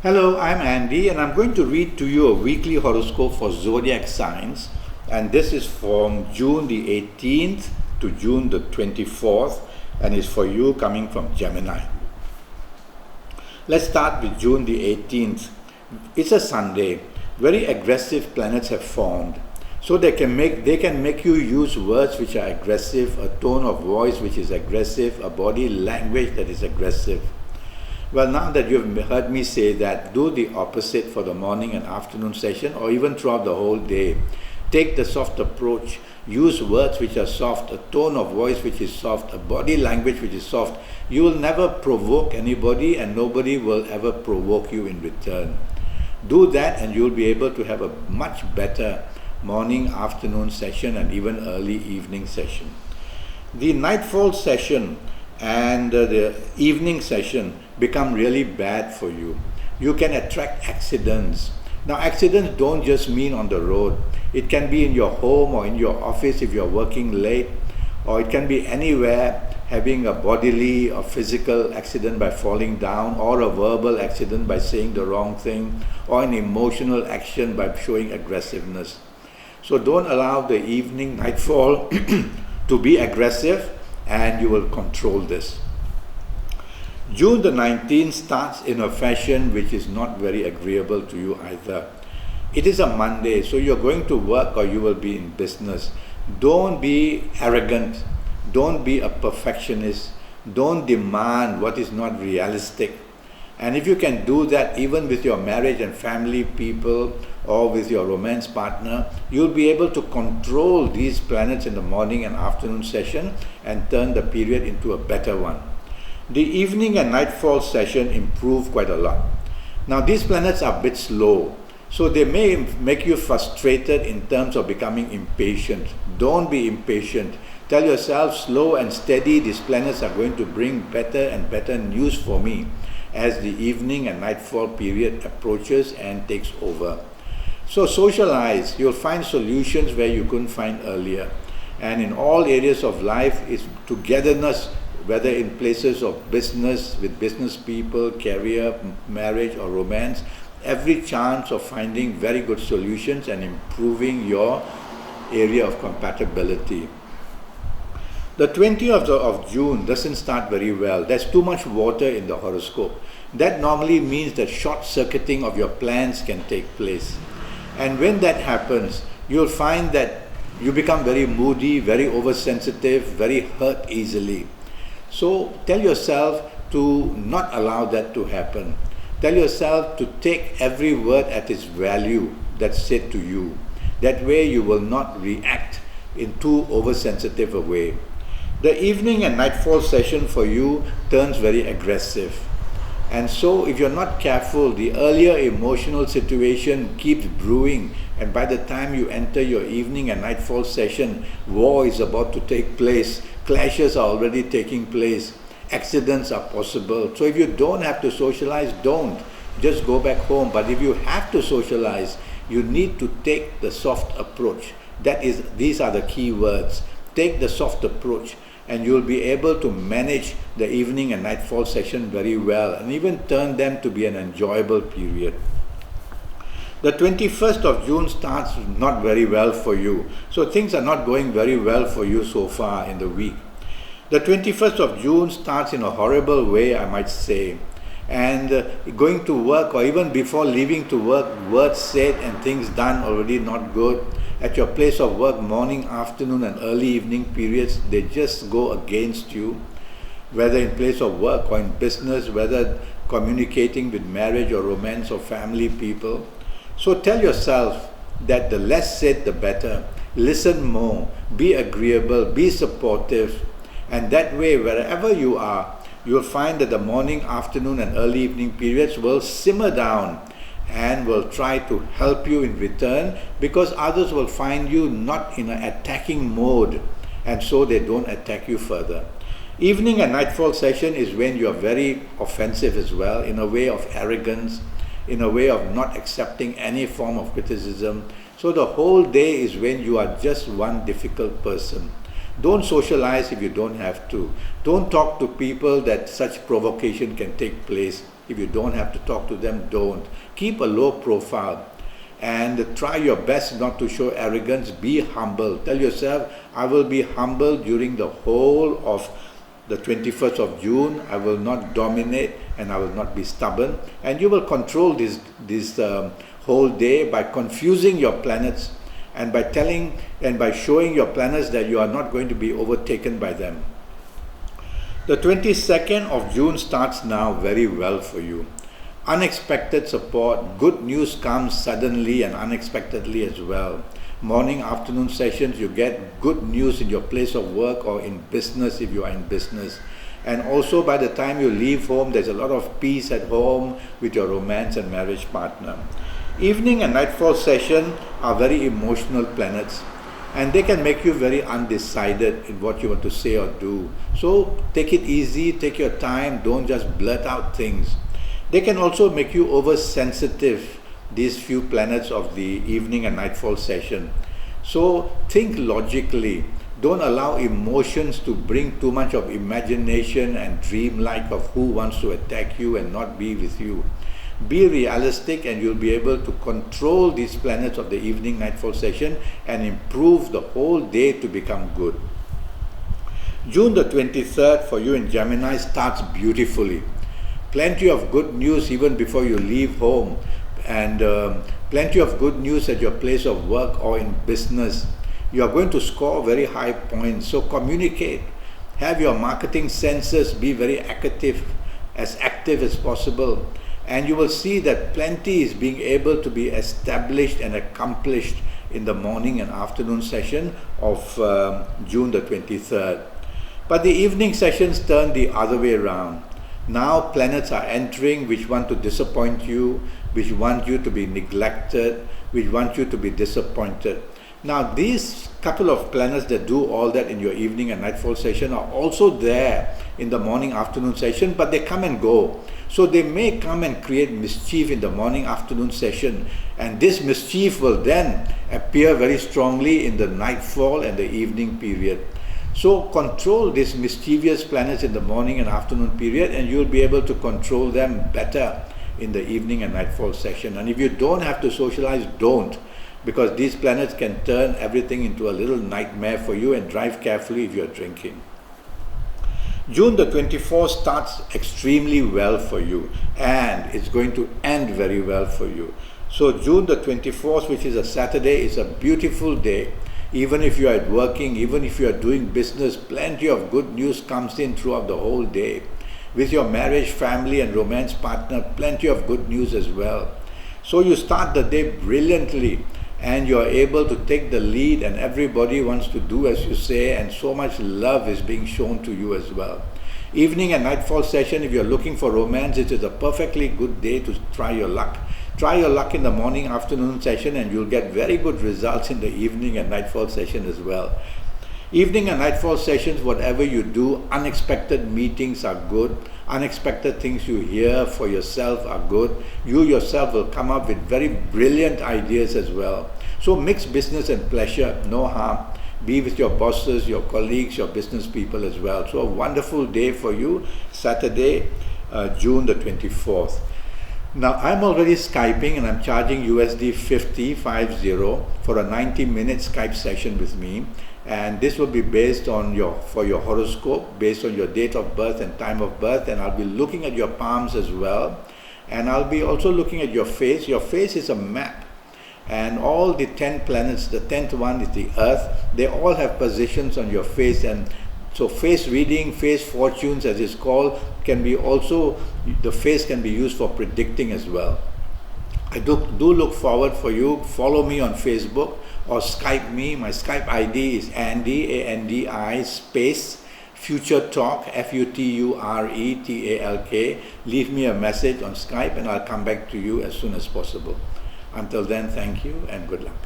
Hello, I'm Andy, and I'm going to read to you a weekly horoscope for zodiac signs. And this is from June the 18th to June the 24th, and is for you coming from Gemini. Let's start with June the 18th. It's a Sunday. Very aggressive planets have formed. So they can make you use words which are aggressive, a tone of voice which is aggressive, a body language that is aggressive. Well, now that you've heard me say that, do the opposite for the morning and afternoon session, or even throughout the whole day. Take the soft approach. Use words which are soft, a tone of voice which is soft, a body language which is soft. You will never provoke anybody, and nobody will ever provoke you in return. Do that and you'll be able to have a much better morning, afternoon session, and even early evening session. The nightfall session and the evening session become really bad for you. You can attract accidents. Now, accidents don't just mean on the road. It can be in your home or in your office if you're working late, or it can be anywhere, having a bodily or physical accident by falling down, or a verbal accident by saying the wrong thing, or an emotional action by showing aggressiveness. So don't allow the evening nightfall to be aggressive, and you will control this. June the 19th starts in a fashion which is not very agreeable to you either. It is a Monday, so you're going to work or you will be in business. Don't be arrogant. Don't be a perfectionist. Don't demand what is not realistic. And if you can do that even with your marriage and family people or with your romance partner, you'll be able to control these planets in the morning and afternoon session and turn the period into a better one. The evening and nightfall session improve quite a lot. Now, these planets are a bit slow, so they may make you frustrated in terms of becoming impatient. Don't be impatient. Tell yourself, slow and steady, these planets are going to bring better and better news for me as the evening and nightfall period approaches and takes over. So socialize. You'll find solutions where you couldn't find earlier. And in all areas of life, it's togetherness, whether in places of business, with business people, career, marriage, or romance, every chance of finding very good solutions and improving your area of compatibility. The 20th of June doesn't start very well. There's too much water in the horoscope. That normally means that short-circuiting of your plans can take place. And when that happens, you'll find that you become very moody, very oversensitive, very hurt easily. So tell yourself to not allow that to happen. Tell yourself to take every word at its value that's said to you. That way you will not react in too oversensitive a way. The evening and nightfall session for you turns very aggressive. And so if you're not careful, the earlier emotional situation keeps brewing, and by the time you enter your evening and nightfall session, war is about to take place, clashes are already taking place, accidents are possible. So if you don't have to socialize, don't. Just go back home. But if you have to socialize, you need to take the soft approach. These are the key words. Take the soft approach, and you'll be able to manage the evening and nightfall session very well, and even turn them to be an enjoyable period. The 21st of June starts not very well for you. So things are not going very well for you so far in the week. The 21st of June starts in a horrible way, I might say. And going to work, or even before leaving to work, words said and things done already not good. At your place of work, morning, afternoon, and early evening periods, they just go against you. Whether in place of work or in business, whether communicating with marriage or romance or family people. So tell yourself that the less said, the better. Listen more, be agreeable, be supportive, and that way, wherever you are, you'll find that the morning, afternoon, and early evening periods will simmer down and will try to help you in return, because others will find you not in an attacking mode, and so they don't attack you further. Evening and nightfall session is when you are very offensive as well, in a way of arrogance, in a way of not accepting any form of criticism. So the whole day is when you are just one difficult person. Don't socialize if you don't have to. Don't talk to people that such provocation can take place. If you don't have to talk to them, don't. Keep a low profile and try your best not to show arrogance. Be humble. Tell yourself, I will be humble during the whole of the 21st of June. I will not dominate and I will not be stubborn. And you will control this whole day by confusing your planets and by telling and by showing your planets that you are not going to be overtaken by them. The 22nd of June starts now very well for you. Unexpected support, good news comes suddenly and unexpectedly as well. Morning, afternoon sessions, you get good news in your place of work or in business if you are in business. And also by the time you leave home, there's a lot of peace at home with your romance and marriage partner. Evening and nightfall session are very emotional planets, and they can make you very undecided in what you want to say or do. So take it easy, take your time, don't just blurt out things. They can also make you oversensitive, these few planets of the evening and nightfall session. So think logically. Don't allow emotions to bring too much of imagination and dream-like of who wants to attack you and not be with you. Be realistic and you'll be able to control these planets of the evening nightfall session and improve the whole day to become good. June the 23rd for you in Gemini starts beautifully. Plenty of good news even before you leave home, and plenty of good news at your place of work or in business. You are going to score very high points, so communicate. Have your marketing senses be very active as possible, and you will see that plenty is being able to be established and accomplished in the morning and afternoon session of June the 23rd. But the evening sessions turn the other way around. Now planets are entering which want to disappoint you, which want you to be neglected, which want you to be disappointed. Now these couple of planets that do all that in your evening and nightfall session are also there in the morning afternoon session, but they come and go. So they may come and create mischief in the morning afternoon session, and this mischief will then appear very strongly in the nightfall and the evening period. So control these mischievous planets in the morning and afternoon period, and you'll be able to control them better in the evening and nightfall session. And if you don't have to socialize, don't, because these planets can turn everything into a little nightmare for you, and drive carefully if you're drinking. June the 24th starts extremely well for you, and it's going to end very well for you. So June the 24th, which is a Saturday, is a beautiful day. Even if you are working, even if you are doing business, plenty of good news comes in throughout the whole day. With your marriage, family and romance partner, plenty of good news as well. So you start the day brilliantly and you are able to take the lead, and everybody wants to do as you say, and so much love is being shown to you as well. Evening and nightfall session, if you're looking for romance, it is a perfectly good day to try your luck. Try your luck in the morning afternoon session and you'll get very good results in the evening and nightfall session as well. Evening and nightfall sessions, whatever you do, unexpected meetings are good. Unexpected things you hear for yourself are good. You yourself will come up with very brilliant ideas as well. So mix business and pleasure, no harm. Be with your bosses, your colleagues, your business people as well. So a wonderful day for you, Saturday, June the 24th. Now I'm already Skyping and I'm charging USD 50 for a 90-minute Skype session with me, and this will be based on your horoscope, based on your date of birth and time of birth, and I'll be looking at your palms as well, and I'll be also looking at your face. Your face is a map, and all the 10 planets, the 10th one is the Earth, they all have positions on your face. And so face reading, face fortunes as it's called, can be also, the face can be used for predicting as well. I do look forward for you. Follow me on Facebook or Skype me. My Skype ID is Andi, A-N-D-I, space, futuretalk, Futuretalk. Leave me a message on Skype and I'll come back to you as soon as possible. Until then, thank you and good luck.